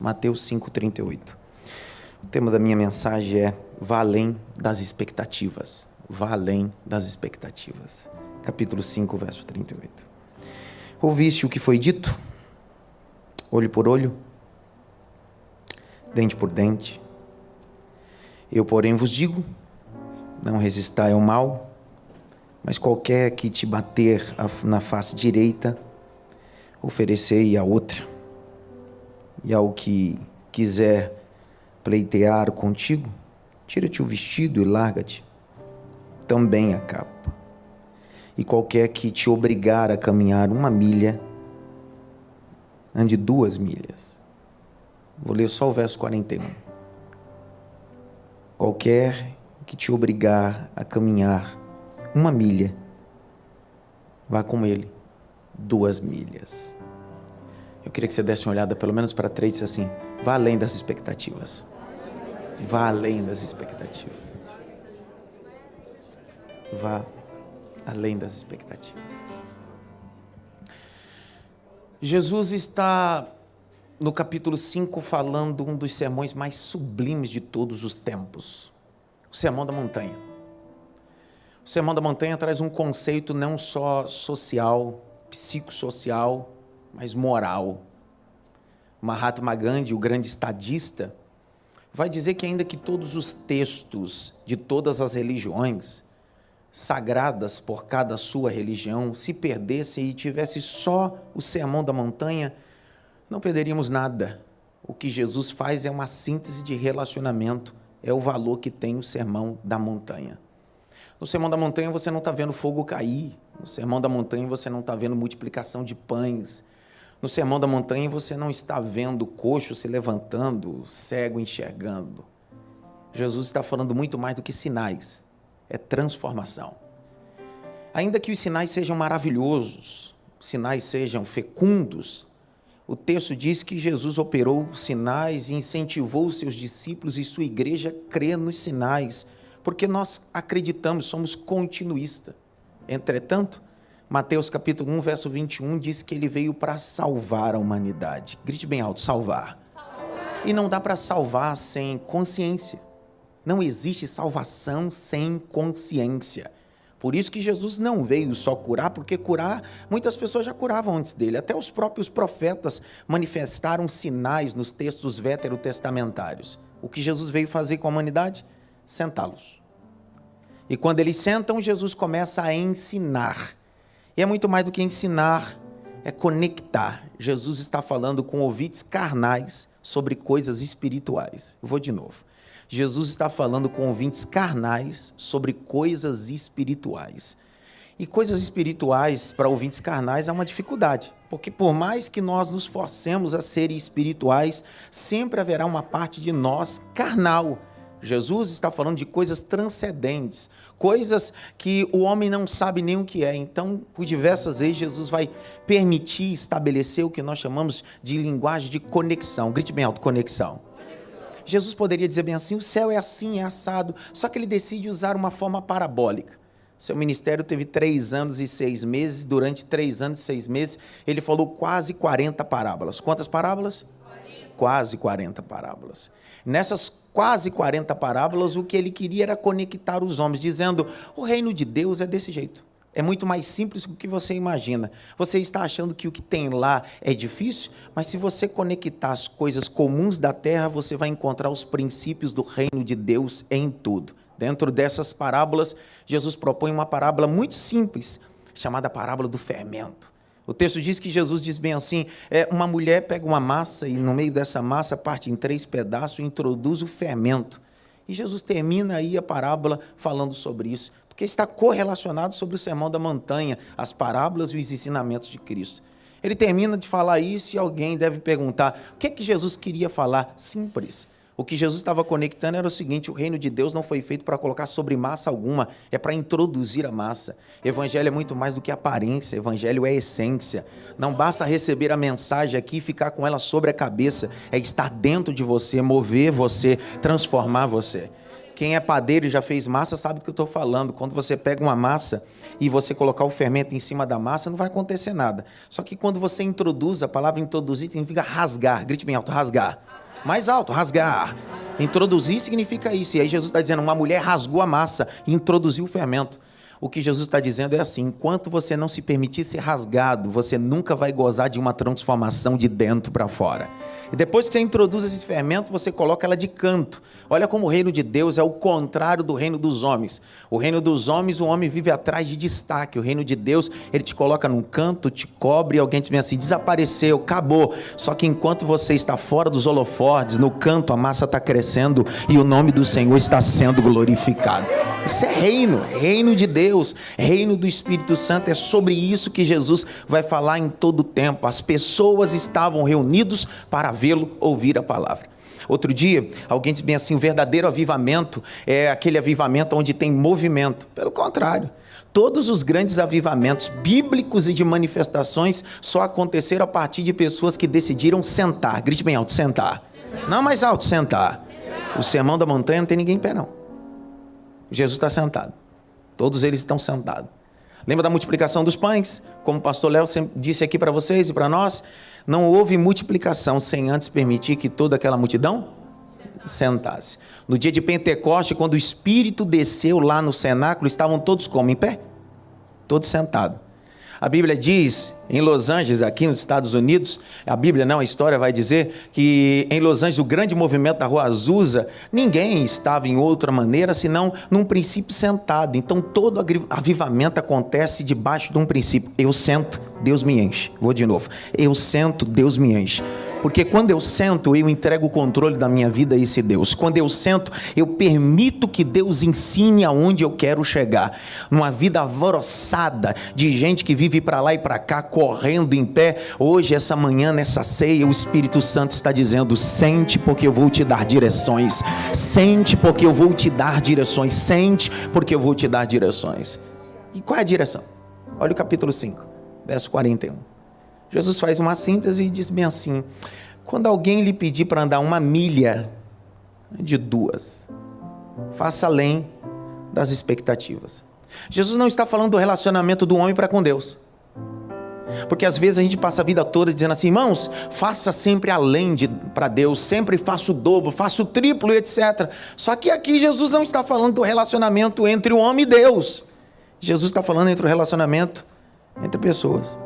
Mateus 5,38. O tema da minha mensagem é: vá além das expectativas. Vá além das expectativas. Capítulo 5, verso 38. Ouviste o que foi dito? Olho por olho, dente por dente. Eu, porém, vos digo: não resistai ao mal, mas qualquer que te bater na face direita, oferecei a outra. E ao que quiser pleitear contigo, tira-te o vestido e larga-te também a capa. E qualquer que te obrigar a caminhar 1 milha, ande 2 milhas. Vou ler só o verso 41. Qualquer que te obrigar a caminhar 1 milha, vá com ele 2 milhas. Eu queria que você desse uma olhada pelo menos para 3 e disse assim: vá além das expectativas. Vá além das expectativas. Vá além das expectativas. Jesus está no capítulo 5 falando um dos sermões mais sublimes de todos os tempos, o Sermão da Montanha. O Sermão da Montanha traz um conceito não só social, psicossocial, mas moral. Mahatma Gandhi, o grande estadista, vai dizer que ainda que todos os textos de todas as religiões, sagradas por cada sua religião, se perdessem e tivesse só o Sermão da Montanha, não perderíamos nada. O que Jesus faz é uma síntese de relacionamento, é o valor que tem o Sermão da Montanha. No Sermão da Montanha você não está vendo fogo cair, no Sermão da Montanha você não está vendo multiplicação de pães, no Sermão da Montanha você não está vendo coxo se levantando, cego enxergando. Jesus está falando muito mais do que sinais, é transformação. Ainda que os sinais sejam maravilhosos, sinais sejam fecundos, o texto diz que Jesus operou sinais e incentivou os seus discípulos e sua igreja a crer nos sinais, porque nós acreditamos, somos continuistas. Entretanto, Mateus capítulo 1, verso 21, diz que ele veio para salvar a humanidade. Grite bem alto: salvar. E não dá para salvar sem consciência. Não existe salvação sem consciência. Por isso que Jesus não veio só curar, porque curar, muitas pessoas já curavam antes dele. Até os próprios profetas manifestaram sinais nos textos veterotestamentários. O que Jesus veio fazer com a humanidade? Sentá-los. E quando eles sentam, Jesus começa a ensinar. E é muito mais do que ensinar, é conectar. Jesus está falando com ouvintes carnais sobre coisas espirituais. Eu vou de novo. Jesus está falando com ouvintes carnais sobre coisas espirituais. E coisas espirituais para ouvintes carnais é uma dificuldade, porque por mais que nós nos forcemos a ser espirituais, sempre haverá uma parte de nós carnal. Jesus está falando de coisas transcendentes, coisas que o homem não sabe nem o que é. Então, por diversas vezes, Jesus vai permitir estabelecer o que nós chamamos de linguagem de conexão. Grite bem alto: conexão. Jesus poderia dizer bem assim: o céu é assim, é assado, só que ele decide usar uma forma parabólica. Seu ministério teve 3 anos e 6 meses, durante 3 anos e 6 meses, ele falou quase 40 parábolas. Quantas parábolas? 40. Quase 40 parábolas. Nessas quase 40 parábolas, o que ele queria era conectar os homens, dizendo: o reino de Deus é desse jeito. É muito mais simples do que você imagina. Você está achando que o que tem lá é difícil, mas se você conectar as coisas comuns da terra, você vai encontrar os princípios do reino de Deus em tudo. Dentro dessas parábolas, Jesus propõe uma parábola muito simples, chamada parábola do fermento. O texto diz que Jesus diz bem assim: uma mulher pega uma massa e no meio dessa massa parte em 3 pedaços e introduz o fermento. E Jesus termina aí a parábola falando sobre isso, porque está correlacionado sobre o Sermão da Montanha, as parábolas e os ensinamentos de Cristo. Ele termina de falar isso e alguém deve perguntar: o que é que Jesus queria falar? Simples. O que Jesus estava conectando era o seguinte: o reino de Deus não foi feito para colocar sobre massa alguma, é para introduzir a massa. Evangelho é muito mais do que aparência, evangelho é essência. Não basta receber a mensagem aqui e ficar com ela sobre a cabeça, é estar dentro de você, mover você, transformar você. Quem é padeiro e já fez massa sabe do que eu estou falando. Quando você pega uma massa e você colocar o fermento em cima da massa, não vai acontecer nada. Só que quando você introduz, a palavra introduzir significa rasgar. Grite bem alto: rasgar. Mais alto, rasgar. Introduzir significa isso. E aí Jesus está dizendo, uma mulher rasgou a massa e introduziu o fermento. O que Jesus está dizendo é assim, enquanto você não se permitir ser rasgado, você nunca vai gozar de uma transformação de dentro para fora. E depois que você introduz esse fermento, você coloca ela de canto. Olha como o reino de Deus é o contrário do reino dos homens. O reino dos homens, o homem vive atrás de destaque. O reino de Deus, ele te coloca num canto, te cobre e alguém diz assim, desapareceu, acabou. Só que enquanto você está fora dos holofotes, no canto a massa está crescendo e o nome do Senhor está sendo glorificado. Isso é reino, reino de Deus, reino do Espírito Santo. É sobre isso que Jesus vai falar em todo o tempo. As pessoas estavam reunidas para vê-lo, ouvir a palavra. Outro dia, alguém disse bem assim, o verdadeiro avivamento é aquele avivamento onde tem movimento. Pelo contrário, todos os grandes avivamentos bíblicos e de manifestações só aconteceram a partir de pessoas que decidiram sentar. Grite bem alto, sentar. Não mais alto, sentar. O sermão da montanha não tem ninguém em pé, não. Jesus está sentado. Todos eles estão sentados. Lembra da multiplicação dos pães? Como o pastor Léo disse aqui para vocês e para nós, não houve multiplicação sem antes permitir que toda aquela multidão sentasse. No dia de Pentecoste, quando o Espírito desceu lá no cenáculo, estavam todos como? Em pé? Todos sentados. A Bíblia diz, em Los Angeles, aqui nos Estados Unidos, a Bíblia não, a história vai dizer que em Los Angeles, o grande movimento da Rua Azusa, ninguém estava em outra maneira, senão num princípio sentado. Então, todo avivamento acontece debaixo de um princípio. Eu sento, Deus me enche. Vou de novo. Eu sento, Deus me enche. Porque quando eu sento, eu entrego o controle da minha vida a esse Deus. Quando eu sento, eu permito que Deus ensine aonde eu quero chegar. Numa vida alvoroçada de gente que vive para lá e para cá, correndo em pé. Hoje, essa manhã, nessa ceia, o Espírito Santo está dizendo, sente porque eu vou te dar direções. Sente porque eu vou te dar direções. Sente porque eu vou te dar direções. E qual é a direção? Olha o capítulo 5, verso 41. Jesus faz uma síntese e diz bem assim, quando alguém lhe pedir para andar 1 milha de 2, faça além das expectativas. Jesus não está falando do relacionamento do homem para com Deus. Porque às vezes a gente passa a vida toda dizendo assim, irmãos, faça sempre além para Deus, sempre faça o dobro, faça o triplo e etc. Só que aqui Jesus não está falando do relacionamento entre o homem e Deus. Jesus está falando entre o relacionamento entre pessoas.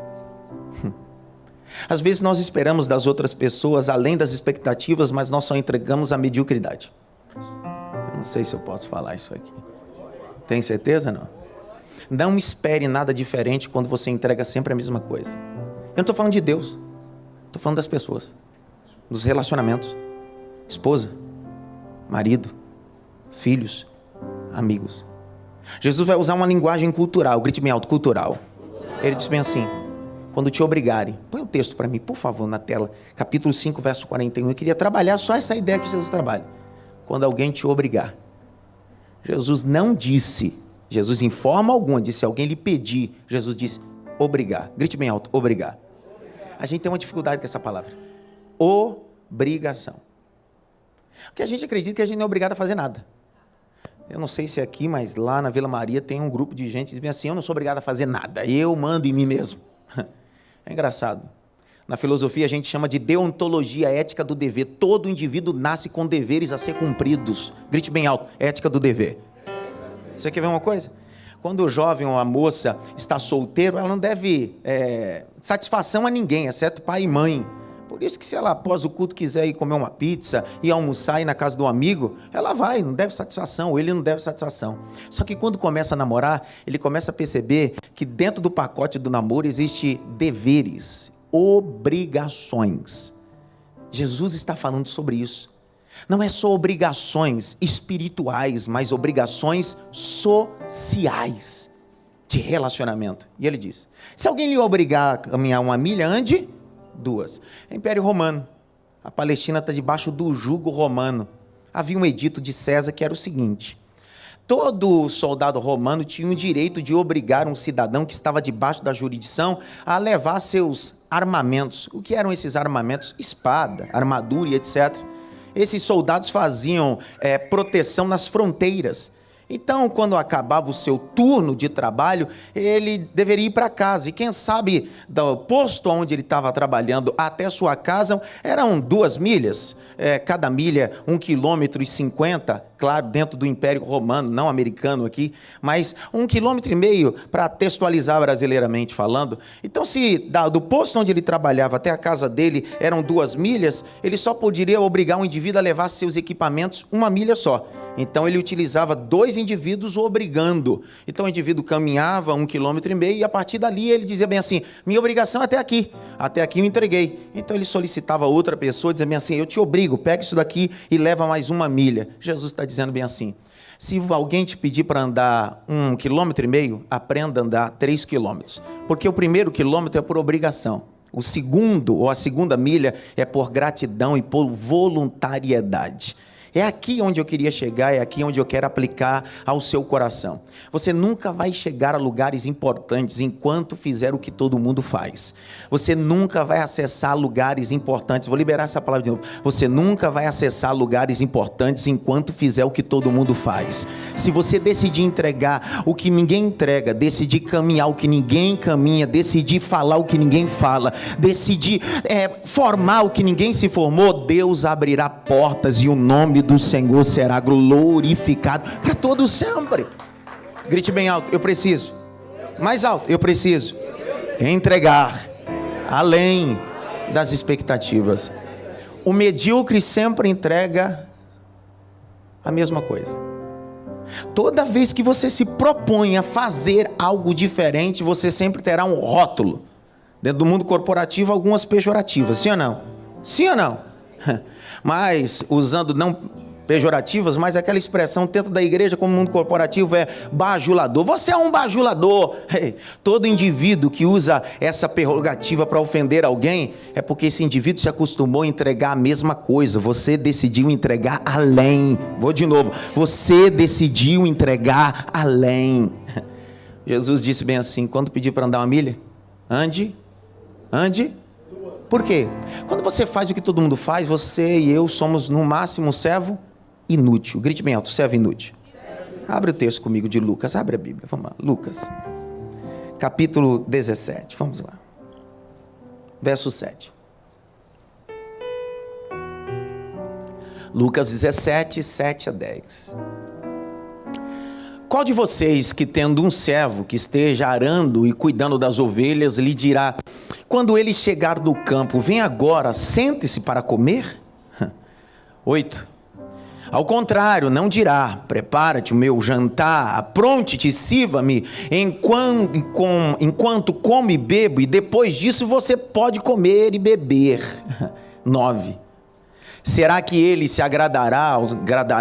Às vezes nós esperamos das outras pessoas além das expectativas, mas nós só entregamos a mediocridade. Eu não sei se eu posso falar isso aqui. Tem certeza? Não. Não espere nada diferente quando você entrega sempre a mesma coisa. Eu não estou falando de Deus. Estou falando das pessoas. Dos relacionamentos. Esposa, marido, filhos, amigos. Jesus vai usar uma linguagem cultural. Grite bem alto, cultural. Ele diz bem assim, quando te obrigarem, põe o texto para mim, por favor, na tela, capítulo 5, verso 41, eu queria trabalhar só essa ideia que Jesus trabalha. Quando alguém te obrigar, Jesus não disse, Jesus em forma alguma disse, se alguém lhe pedir, Jesus disse, obrigar, grite bem alto, obrigar. A gente tem uma dificuldade com essa palavra, obrigação, porque a gente acredita que a gente não é obrigado a fazer nada. Eu não sei se é aqui, mas lá na Vila Maria tem um grupo de gente que diz assim, eu não sou obrigado a fazer nada, eu mando em mim mesmo. É engraçado. Na filosofia a gente chama de deontologia ética do dever. Todo indivíduo nasce com deveres a ser cumpridos. Grite bem alto, ética do dever. Você quer ver uma coisa? Quando o jovem ou a moça está solteiro, ela não deve satisfação a ninguém, exceto pai e mãe. Por isso que se ela após o culto quiser ir comer uma pizza, ir almoçar, ir na casa do amigo, ela vai, não deve satisfação, ou ele não deve satisfação. Só que quando começa a namorar, ele começa a perceber que dentro do pacote do namoro existe deveres, obrigações. Jesus está falando sobre isso. Não é só obrigações espirituais, mas obrigações sociais, de relacionamento. E ele diz, se alguém lhe obrigar a caminhar 1 milha, ande 2. Império Romano. A Palestina está debaixo do jugo romano. Havia um edito de César que era o seguinte, todo soldado romano tinha o direito de obrigar um cidadão que estava debaixo da jurisdição a levar seus armamentos. O que eram esses armamentos? Espada, armadura e etc. Esses soldados faziam proteção nas fronteiras. Então, quando acabava o seu turno de trabalho, ele deveria ir para casa. E quem sabe, do posto onde ele estava trabalhando até sua casa, eram 2 milhas. Cada milha, 1,50 km, claro, dentro do Império Romano, não americano aqui, mas 1,5 km, para textualizar brasileiramente falando. Então, se do posto onde ele trabalhava até a casa dele eram 2 milhas, ele só poderia obrigar um indivíduo a levar seus equipamentos 1 milha só. Então ele utilizava 2 indivíduos obrigando. Então o indivíduo caminhava 1,5 km e a partir dali ele dizia bem assim: minha obrigação é até aqui eu entreguei. Então ele solicitava outra pessoa, dizia bem assim: eu te obrigo, pega isso daqui e leva mais 1 milha. Jesus está dizendo bem assim: se alguém te pedir para andar 1,5 km, aprenda a andar 3 km, porque o primeiro quilômetro é por obrigação. O segundo, ou a segunda milha, é por gratidão e por voluntariedade. É aqui onde eu queria chegar, é aqui onde eu quero aplicar ao seu coração. Você nunca vai chegar a lugares importantes enquanto fizer o que todo mundo faz. Você nunca vai acessar lugares importantes. Vou liberar essa palavra de novo. Você nunca vai acessar lugares importantes enquanto fizer o que todo mundo faz. Se você decidir entregar o que ninguém entrega, decidir caminhar o que ninguém caminha, decidir falar o que ninguém fala, decidir formar o que ninguém se formou, Deus abrirá portas e o nome do Senhor será glorificado para todos sempre. Grite bem alto: eu preciso. Mais alto: eu preciso entregar além das expectativas. O medíocre sempre entrega a mesma coisa. Toda vez que você se propõe a fazer algo diferente, você sempre terá um rótulo. Dentro do mundo corporativo, algumas pejorativas, sim ou não? Sim ou não? Mas, usando não pejorativas, mas aquela expressão dentro da igreja como mundo corporativo é bajulador. Você é um bajulador. Todo indivíduo que usa essa prerrogativa para ofender alguém, é porque esse indivíduo se acostumou a entregar a mesma coisa. Você decidiu entregar além. Vou de novo. Você decidiu entregar além. Jesus disse bem assim: quando pedir para andar 1 milha, ande. Por quê? Quando você faz o que todo mundo faz, você e eu somos no máximo um servo inútil. Grite bem alto: servo inútil. Abre o texto comigo de Lucas, abre a Bíblia, vamos lá. Lucas, capítulo 17, vamos lá. Verso 7. Lucas 17, 7 a 10. Qual de vocês que tendo um servo que esteja arando e cuidando das ovelhas, lhe dirá, quando ele chegar do campo, vem agora, sente-se para comer? 8. Ao contrário, não dirá, prepara-te o meu jantar, apronte-te, sirva-me, enquanto como e bebo, e depois disso você pode comer e beber. 9. Será que ele se agradará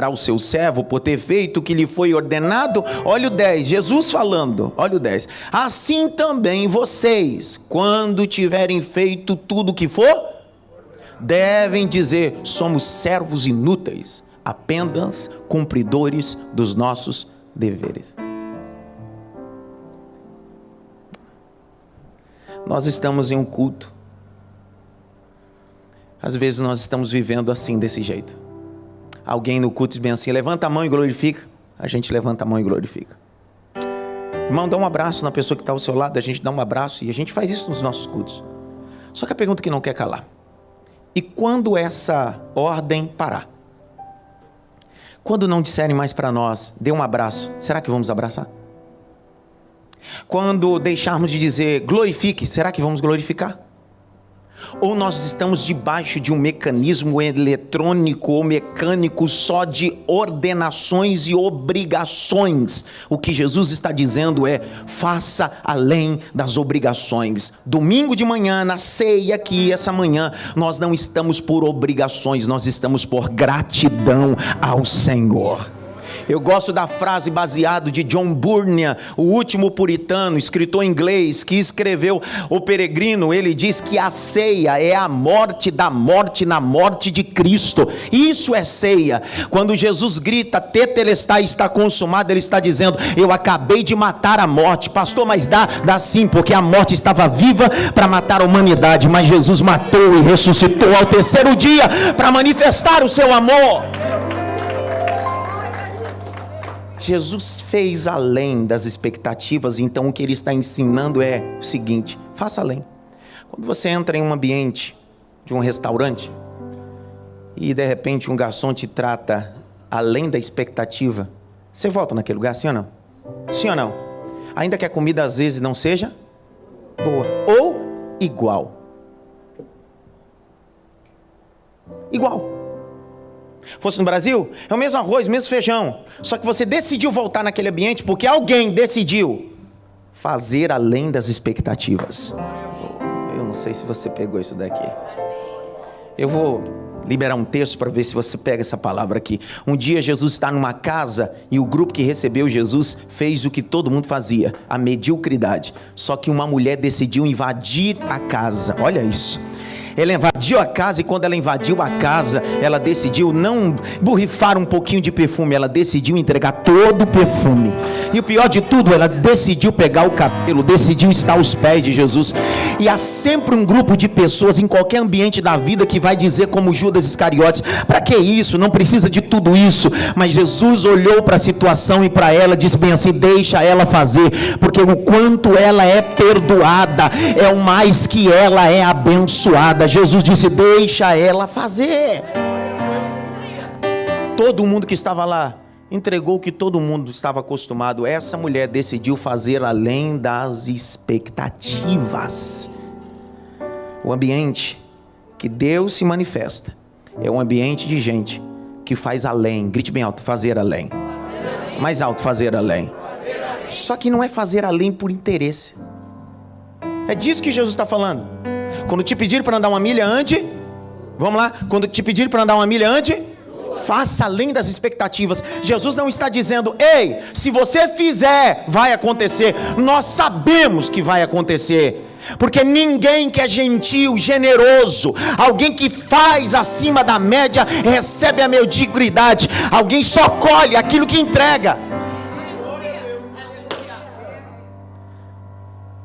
ao seu servo por ter feito o que lhe foi ordenado? Olha o 10, Jesus falando, olha o 10. Assim também vocês, quando tiverem feito tudo o que for, devem dizer, somos servos inúteis, apenas cumpridores dos nossos deveres. Nós estamos em um culto. Às vezes nós estamos vivendo assim, desse jeito. Alguém no culto diz bem assim, levanta a mão e glorifica. A gente levanta a mão e glorifica. Irmão, dá um abraço na pessoa que está ao seu lado, a gente dá um abraço e a gente faz isso nos nossos cultos. Só que a pergunta que não quer calar: e quando essa ordem parar? Quando não disserem mais para nós, dê um abraço, será que vamos abraçar? Quando deixarmos de dizer glorifique, será que vamos glorificar? Ou nós estamos debaixo de um mecanismo eletrônico ou mecânico só de ordenações e obrigações? O que Jesus está dizendo é, faça além das obrigações. Domingo de manhã, na ceia aqui, essa manhã, nós não estamos por obrigações, nós estamos por gratidão ao Senhor. Eu gosto da frase baseada de John Bunyan, o último puritano, escritor inglês, que escreveu O Peregrino. Ele diz que a ceia é a morte da morte na morte de Cristo. Isso é ceia. Quando Jesus grita, tetelestai, está consumado, ele está dizendo, eu acabei de matar a morte. Pastor, mas dá sim, porque a morte estava viva para matar a humanidade, mas Jesus matou e ressuscitou ao terceiro dia para manifestar o seu amor. Jesus fez além das expectativas, então o que ele está ensinando é o seguinte: faça além. Quando você entra em um ambiente de um restaurante e de repente um garçom te trata além da expectativa, você volta naquele lugar, sim ou não? Sim ou não? Ainda que a comida às vezes não seja boa ou igual. Igual. Fosse no Brasil, é o mesmo arroz, mesmo feijão, só que você decidiu voltar naquele ambiente porque alguém decidiu fazer além das expectativas. Eu não sei se você pegou isso daqui. Eu vou liberar um texto para ver se você pega essa palavra aqui. Um dia Jesus está numa casa e o grupo que recebeu Jesus fez o que todo mundo fazia, a mediocridade. Só que uma mulher decidiu invadir a casa. Olha isso. Ela invadiu a casa, e quando ela invadiu a casa, ela decidiu não borrifar um pouquinho de perfume, ela decidiu entregar todo o perfume. E o pior de tudo, ela decidiu pegar o cabelo, decidiu estar aos pés de Jesus. E há sempre um grupo de pessoas em qualquer ambiente da vida que vai dizer como Judas Iscariotes: para que isso? Não precisa de tudo isso. Mas Jesus olhou para a situação e para ela disse bem assim: deixa ela fazer, porque o quanto ela é perdoada é o mais que ela é abençoada. Jesus disse: deixa ela fazer. Todo mundo que estava lá entregou o que todo mundo estava acostumado. Essa mulher decidiu fazer além das expectativas. O ambiente que Deus se manifesta é um ambiente de gente que faz além. Grite bem alto: fazer além. Mais alto: fazer além. Só que não é fazer além por interesse. É disso que Jesus está falando. Quando te pedirem para andar uma milha, ande. Vamos lá. Quando te pedirem para andar uma milha, ande. Faça além das expectativas. Jesus não está dizendo: ei, se você fizer, vai acontecer. Nós sabemos que vai acontecer. Porque ninguém que é gentil, generoso, alguém que faz acima da média, recebe a mediocridade. Alguém só colhe aquilo que entrega.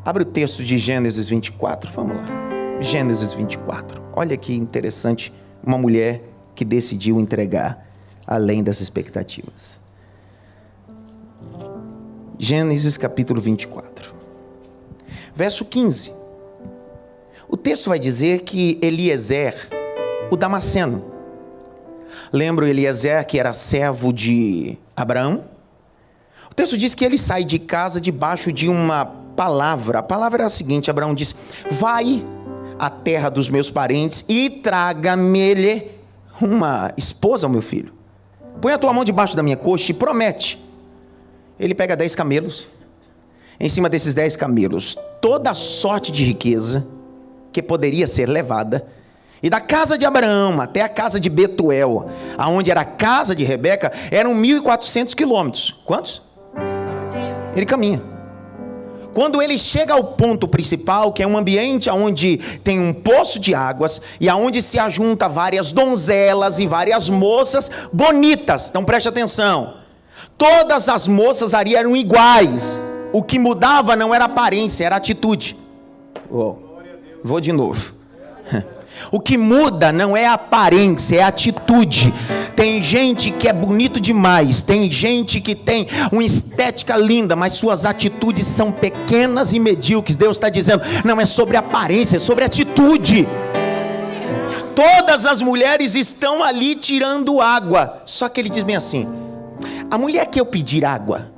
Abre o texto de Gênesis 24, vamos lá. Gênesis 24, olha que interessante, uma mulher que decidiu entregar além das expectativas. Gênesis capítulo 24, verso 15. O texto vai dizer que Eliezer, o Damasceno, lembra o Eliezer que era servo de Abraão? O texto diz que ele sai de casa debaixo de uma palavra. A palavra era a seguinte: Abraão disse: vai à terra dos meus parentes e traga-me uma esposa, meu filho. Põe a tua mão debaixo da minha coxa e promete. Ele pega 10 camelos. Em cima desses 10 camelos, toda a sorte de riqueza que poderia ser levada. E da casa de Abraão até a casa de Betuel, aonde era a casa de Rebeca, eram 1.400 quilômetros. Quantos? Ele caminha. Quando ele chega ao ponto principal, que é um ambiente onde tem um poço de águas e aonde se ajunta várias donzelas e várias moças bonitas. Então preste atenção. Todas as moças ali eram iguais. O que mudava não era a aparência, era a atitude. Vou de novo. O que muda não é a aparência, é a atitude. Tem gente que é bonito demais, tem gente que tem uma estética linda, mas suas atitudes são pequenas e medíocres. Deus está dizendo: não é sobre aparência, é sobre atitude. Todas as mulheres estão ali tirando água, só que ele diz bem assim: a mulher que eu pedir água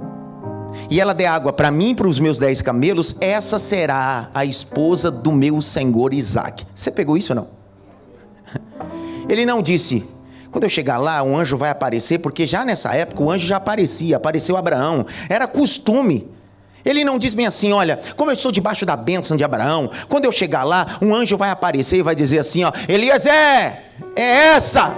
e ela der água para mim e para os meus 10 camelos, essa será a esposa do meu senhor Isaac. Você pegou isso ou não? Ele não disse: quando eu chegar lá, um anjo vai aparecer, porque já nessa época o anjo já aparecia, apareceu Abraão, era costume. Ele não diz bem assim: olha, como eu estou debaixo da bênção de Abraão, quando eu chegar lá, um anjo vai aparecer e vai dizer assim: ó, Eliezer, é essa.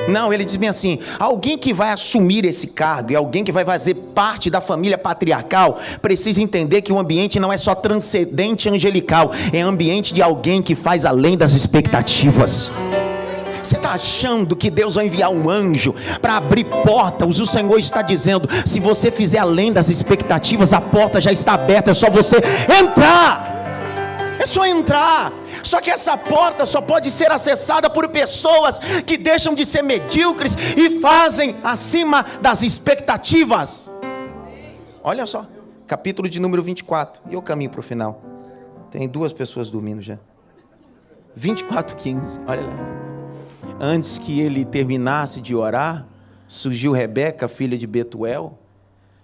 Não, ele diz bem assim: alguém que vai assumir esse cargo e alguém que vai fazer parte da família patriarcal precisa entender que o ambiente não é só transcendente angelical, é ambiente de alguém que faz além das expectativas. Você está achando que Deus vai enviar um anjo para abrir portas? O Senhor está dizendo: se você fizer além das expectativas, a porta já está aberta, é só você entrar. É só entrar. Só que essa porta só pode ser acessada por pessoas que deixam de ser medíocres e fazem acima das expectativas. Olha só, capítulo de número 24, e eu caminho para o final. Tem 2 pessoas dormindo já. 24:15, olha lá. Antes que ele terminasse de orar, surgiu Rebeca, filha de Betuel,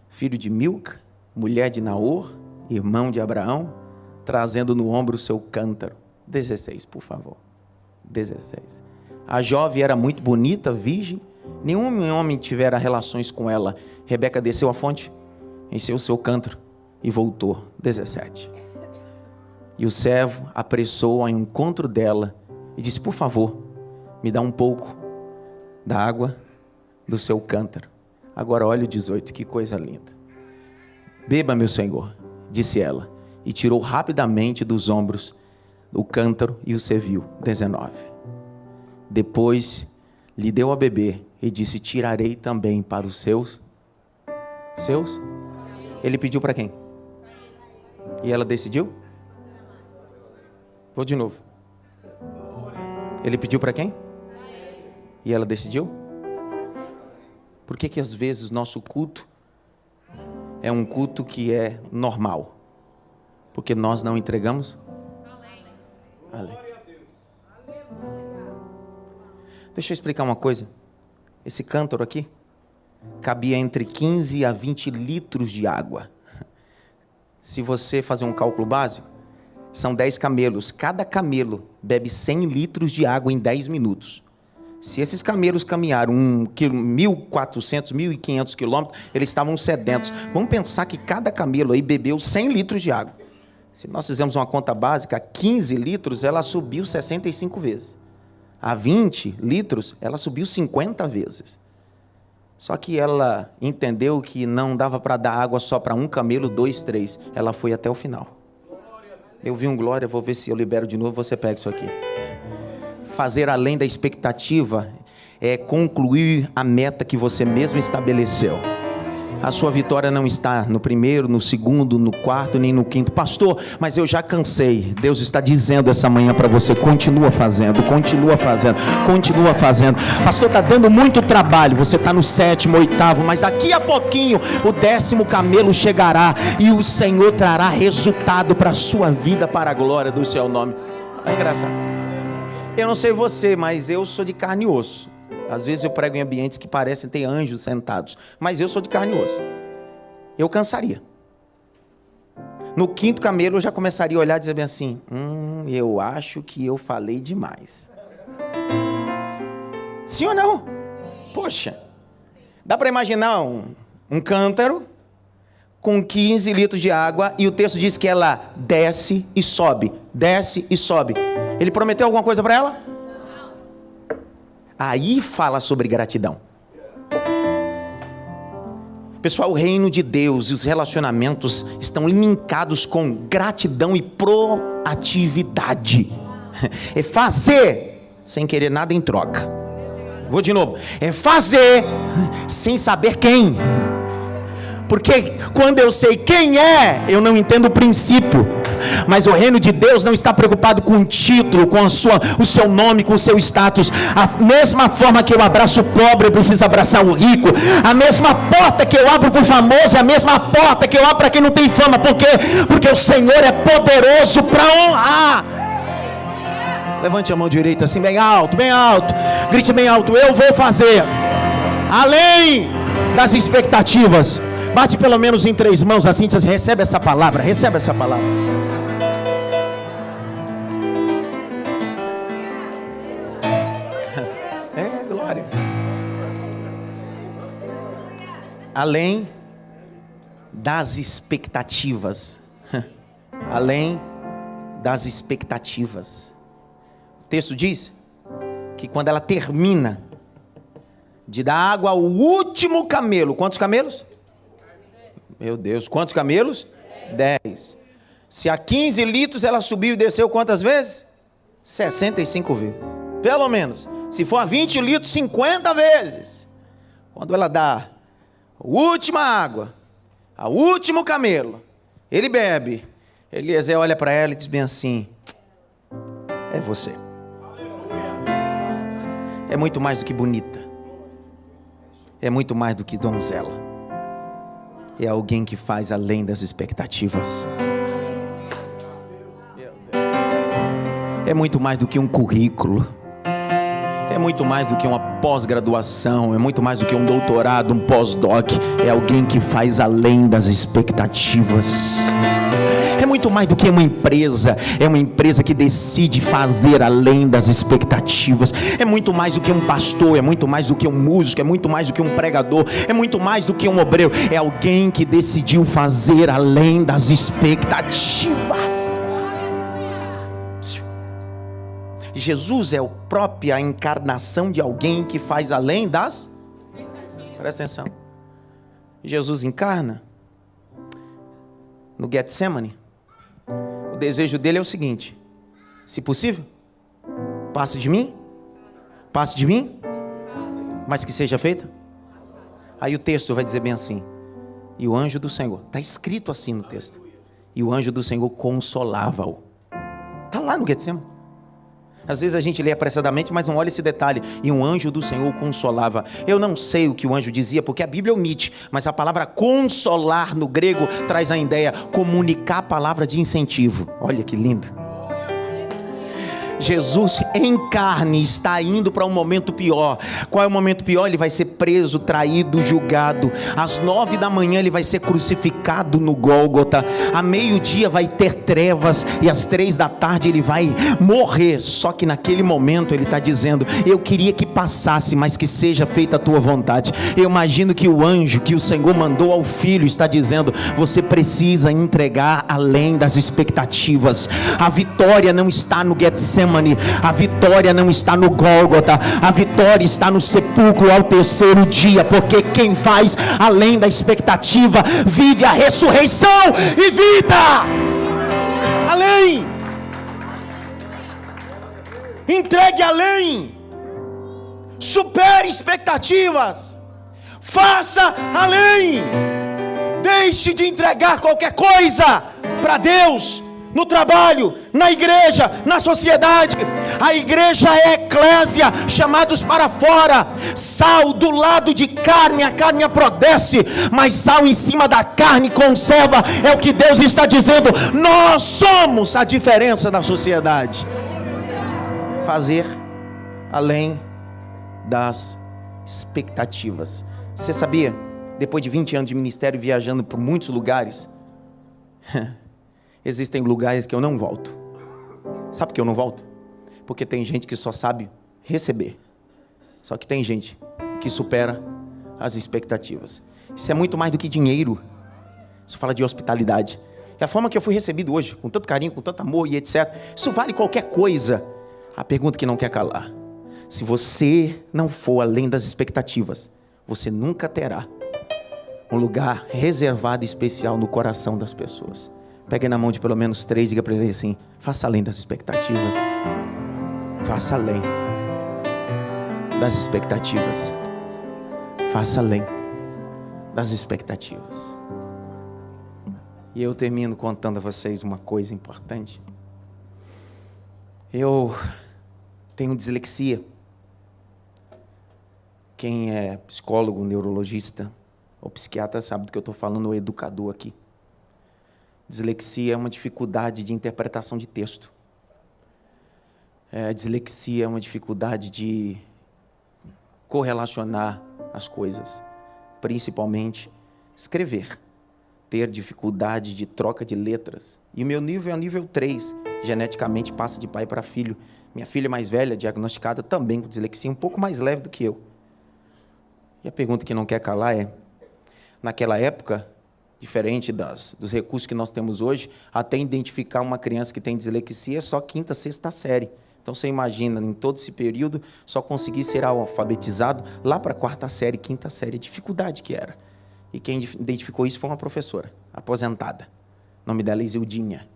filho de Milca, mulher de Naor, irmão de Abraão, trazendo no ombro o seu cântaro. 16, por favor. 16. A jovem era muito bonita, virgem, nenhum homem tivera relações com ela. Rebeca desceu à fonte, encheu o seu cântaro e voltou. 17. E o servo apressou ao encontro dela e disse: por favor, me dá um pouco da água do seu cântaro. Agora olha o 18, que coisa linda. Beba, meu senhor, disse ela, e tirou rapidamente dos ombros o cântaro e o serviu. 19. Depois lhe deu a beber e disse: tirarei também para os seus? Ele pediu para quem? E ela decidiu? Vou de novo. Ele pediu para quem? E ela decidiu? Por que às vezes nosso culto é um culto que é normal? Porque nós não entregamos? Além. Deixa eu explicar uma coisa. Esse cântaro aqui cabia entre 15 a 20 litros de água. Se você fazer um cálculo básico, são 10 camelos. Cada camelo bebe 100 litros de água em 10 minutos. Se esses camelos caminharam 1.400, 1.500 quilômetros, eles estavam sedentos. Vamos pensar que cada camelo aí bebeu 100 litros de água. Se nós fizermos uma conta básica, a 15 litros ela subiu 65 vezes. A 20 litros ela subiu 50 vezes. Só que ela entendeu que não dava para dar água só para um camelo, 2, 3. Ela foi até o final. Eu vi um glória, vou ver se eu libero de novo, você pega isso aqui. Fazer além da expectativa é concluir a meta que você mesmo estabeleceu. A sua vitória não está no primeiro, no segundo, no quarto, nem no quinto. Pastor, mas eu já cansei. Deus está dizendo essa manhã para você: continua fazendo, continua fazendo, continua fazendo. Pastor, está dando muito trabalho. Você está no 7º, 8º, mas daqui a pouquinho o 10º camelo chegará e o Senhor trará resultado para a sua vida, para a glória do seu nome. É engraçado. Eu não sei você, mas eu sou de carne e osso. Às vezes eu prego em ambientes que parecem ter anjos sentados, mas eu sou de carne e osso. Eu cansaria. No 5º camelo eu já começaria a olhar e dizer bem assim: eu acho que eu falei demais. Sim ou não? Poxa, dá para imaginar um cântaro com 15 litros de água e o texto diz que ela desce e sobe, desce e sobe. Ele prometeu alguma coisa para ela? Aí fala sobre gratidão. Pessoal, o reino de Deus e os relacionamentos estão linkados com gratidão e proatividade. É fazer sem querer nada em troca. Vou de novo. É fazer sem saber quem. Porque quando eu sei quem é, eu não entendo o princípio. Mas o reino de Deus não está preocupado com o título, com o seu nome, com o seu status. A mesma forma que eu abraço o pobre, eu preciso abraçar o rico. A mesma porta que eu abro para o famoso é a mesma porta que eu abro para quem não tem fama. Por quê? Porque o Senhor é poderoso para honrar. Levante a mão direita assim, bem alto, bem alto. Grite bem alto: eu vou fazer além das expectativas. Bate pelo menos em 3 mãos assim, diz: recebe essa palavra, recebe essa palavra. É, glória. Além das expectativas. Além das expectativas. O texto diz que quando ela termina de dar água ao último camelo, quantos camelos? Meu Deus, quantos camelos? 10. Se a 15 litros ela subiu e desceu quantas vezes? 65 vezes. Pelo menos. Se for a 20 litros, 50 vezes. Quando ela dá a última água ao último camelo, ele bebe. Eliezer olha para ela e diz bem assim: é você. É muito mais do que bonita. É muito mais do que donzela. É alguém que faz além das expectativas. É muito mais do que um currículo. É muito mais do que uma pós-graduação. É muito mais do que um doutorado, um pós-doc. É alguém que faz além das expectativas. É muito mais do que uma empresa. É uma empresa que decide fazer além das expectativas. É muito mais do que um pastor. É muito mais do que um músico. É muito mais do que um pregador. É muito mais do que um obreiro. É alguém que decidiu fazer além das expectativas. Jesus é a própria encarnação de alguém que faz além das... Presta atenção. Jesus encarna no Getsemane. O desejo dele é o seguinte: se possível, passe de mim, mas que seja feita. Aí o texto vai dizer bem assim: e o anjo do Senhor, está escrito assim no texto, e o anjo do Senhor consolava-o. Está lá no Getsemane. Às vezes a gente lê apressadamente, mas não olha esse detalhe. E um anjo do Senhor consolava. Eu não sei o que o anjo dizia, porque a Bíblia omite, mas a palavra consolar no grego traz a ideia, comunicar a palavra de incentivo. Olha que lindo. Jesus em carne está indo para um momento pior. Qual é o momento pior? Ele vai ser preso, traído, julgado. Às 9 da manhã ele vai ser crucificado no Gólgota. A meio-dia vai ter trevas e às 3 da tarde ele vai morrer. Só que naquele momento ele está dizendo: eu queria que passasse, mas que seja feita a tua vontade. Eu imagino que o anjo que o Senhor mandou ao filho está dizendo: você precisa entregar além das expectativas. A vitória não está no Getsemane. A vitória não está no Gólgota. A vitória está no sepulcro ao terceiro dia, porque quem faz além da expectativa vive a ressurreição e vida. Além. Entregue além. Supere expectativas. Faça além. Deixe de entregar qualquer coisa para Deus. No trabalho, na igreja, na sociedade. A igreja é eclésia, chamados para fora. Sal do lado de carne, a carne aprodece, mas sal em cima da carne conserva. É o que Deus está dizendo. Nós somos a diferença da sociedade. Fazer além das expectativas. Você sabia? Depois de 20 anos de ministério, viajando por muitos lugares, existem lugares que eu não volto. Sabe por que eu não volto? Porque tem gente que só sabe receber. Só que tem gente que supera as expectativas. Isso é muito mais do que dinheiro. Isso fala de hospitalidade. É a forma que eu fui recebido hoje, com tanto carinho, com tanto amor e etc. Isso vale qualquer coisa. A pergunta que não quer calar: se você não for além das expectativas, você nunca terá um lugar reservado e especial no coração das pessoas. Pegue na mão de pelo menos 3, diga para ele assim: faça além das expectativas. Faça além das expectativas. Faça além das expectativas. E eu termino contando a vocês uma coisa importante. Eu tenho dislexia. Quem é psicólogo, neurologista ou psiquiatra sabe do que eu estou falando, ou educador aqui. Dislexia é uma dificuldade de interpretação de texto. Dislexia é uma dificuldade de correlacionar as coisas, principalmente escrever. Ter dificuldade de troca de letras. E o meu nível é o nível 3, geneticamente passa de pai para filho. Minha filha mais velha, diagnosticada também com dislexia, um pouco mais leve do que eu. E a pergunta que não quer calar é: naquela época, diferente dos recursos que nós temos hoje, até identificar uma criança que tem dislexia é só 5ª, 6ª série. Então você imagina, em todo esse período, só conseguir ser alfabetizado lá para a 4ª série, 5ª série, a dificuldade que era. E quem identificou isso foi uma professora, aposentada. O nome dela é Isildinha.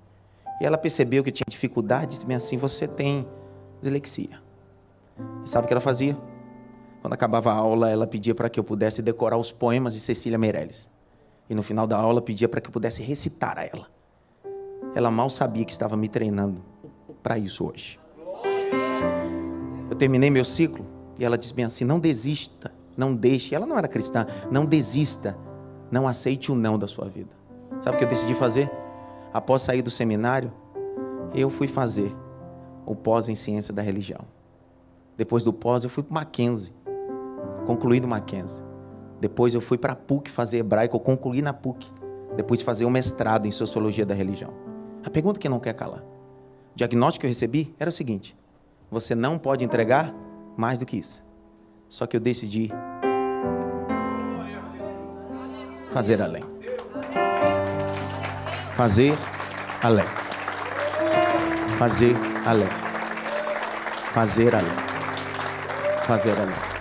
E ela percebeu que tinha dificuldade, e disse assim: você tem dislexia. E sabe o que ela fazia? Quando acabava a aula, ela pedia para que eu pudesse decorar os poemas de Cecília Meirelles. E no final da aula, pedia para que eu pudesse recitar a ela. Ela mal sabia que estava me treinando para isso hoje. Eu terminei meu ciclo e ela disse bem assim: não desista, não deixe. Ela não era cristã. Não desista, não aceite o não da sua vida. Sabe o que eu decidi fazer? Após sair do seminário, eu fui fazer o pós em ciência da religião. Depois do pós, eu fui para o Mackenzie, concluí no Mackenzie. Depois eu fui para a PUC fazer hebraico, eu concluí na PUC. Depois de fazer um mestrado em sociologia da religião. A pergunta que não quer calar. O diagnóstico que eu recebi era o seguinte: você não pode entregar mais do que isso. Só que eu decidi fazer além. Fazer além. Fazer além. Fazer além. Fazer além.